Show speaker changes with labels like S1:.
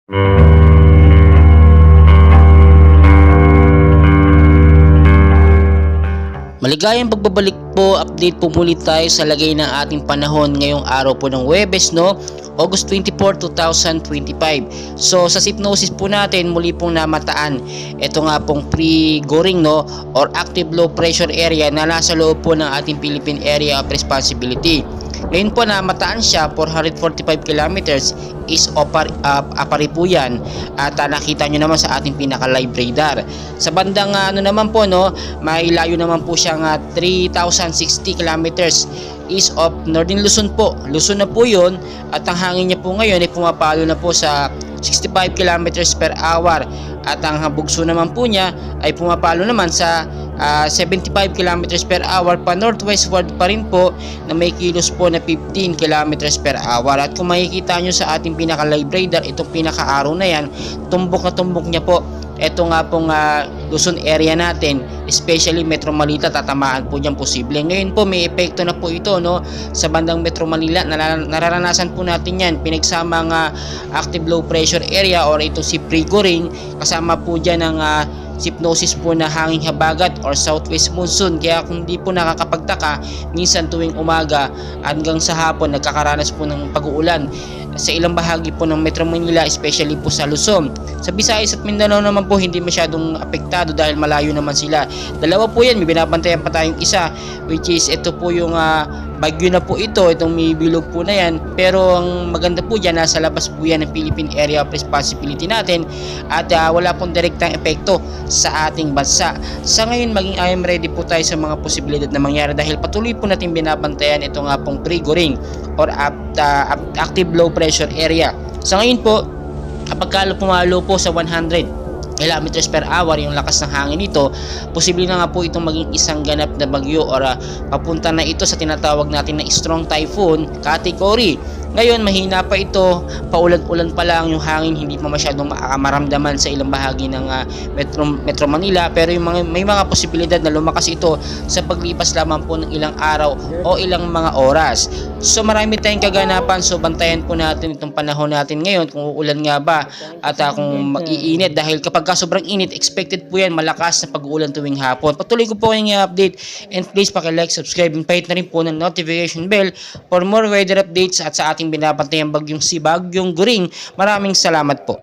S1: Maligayang pagbabalik po, update po muli tayo sa lagay ng ating panahon ngayong araw po ng Huwebes, no? August 24, 2025. So sa hypnosis po natin, muli pong namataan ito nga pong pre-goring, no, or active low pressure area na nasa loob po ng ating Philippine Area of Responsibility. Ngayon po namataan siya 445 kilometers is apari po yan, at nakita nyo naman sa ating pinaka live radar. Sa bandang ano naman po, no, may layo naman po siyang 3,060 kilometers east of Northern Luzon po. Luzon na po yun, at ang hangin niya po ngayon ay pumapalo na po sa 65 kilometers per hour, at ang bugso naman po niya ay pumapalo naman sa 75 kilometers per hour pa northwestward pa rin po, na may kilos po na 15 kilometers per hour. At kung makikita nyo sa ating pinaka live radar, itong pinaka araw na yan, tumbok na tumbok niya po ito nga pong Luzon area natin, especially Metro Manila. Tatamaan po diyan posible. Ngayon po may epekto na po ito, no, sa bandang Metro Manila. Nararanasan po natin yan, pinagsama ng active low pressure area or ito si pre-goring, kasama po dyan ng hypnosis po na hanging habagat or southwest monsoon. Kaya kung di po nakakapagtaka, minsan tuwing umaga hanggang sa hapon nagkakaranas po ng pag-uulan sa ilang bahagi po ng Metro Manila, especially po sa Luzon. Sa Visayas at Mindanao naman po hindi masyadong apektado dahil malayo naman sila. Dalawa po yan, may binabantayan pa tayong isa, which is ito po yung bagyo na po ito, itong may bilog po na yan. Pero ang maganda po dyan, nasa labas po yan ng Philippine Area of Responsibility natin, at wala pong direktang epekto sa ating bansa. Sa ngayon, maging I am ready po tayo sa mga posibilidad na mangyari dahil patuloy po natin binabantayan ito nga pong pre-goring or active low pressure area. Sa ngayon po, kapag pumalo po sa 100 kilometers per hour yung lakas ng hangin nito, posible na nga po itong maging isang ganap na bagyo or papunta na ito sa tinatawag natin na strong typhoon category. Ngayon mahina pa ito, paulan-ulan pa lang yung hangin, hindi pa masyadong maramdaman sa ilang bahagi ng Metro Manila, pero may mga posibilidad na lumakas ito sa paglipas lamang po ng ilang araw o ilang mga oras. So marami tayong kaganapan, so bantayan po natin itong panahon natin ngayon kung uulan nga ba at kung mag-iinit, dahil kapag sobrang init, expected po yan malakas na pag-uulan tuwing hapon. Patuloy ko po kayong i-update, and please paki-like, subscribe, and pahit na rin po ng notification bell for more weather updates at sa ating binabantayang bagyong Goring. Maraming salamat po.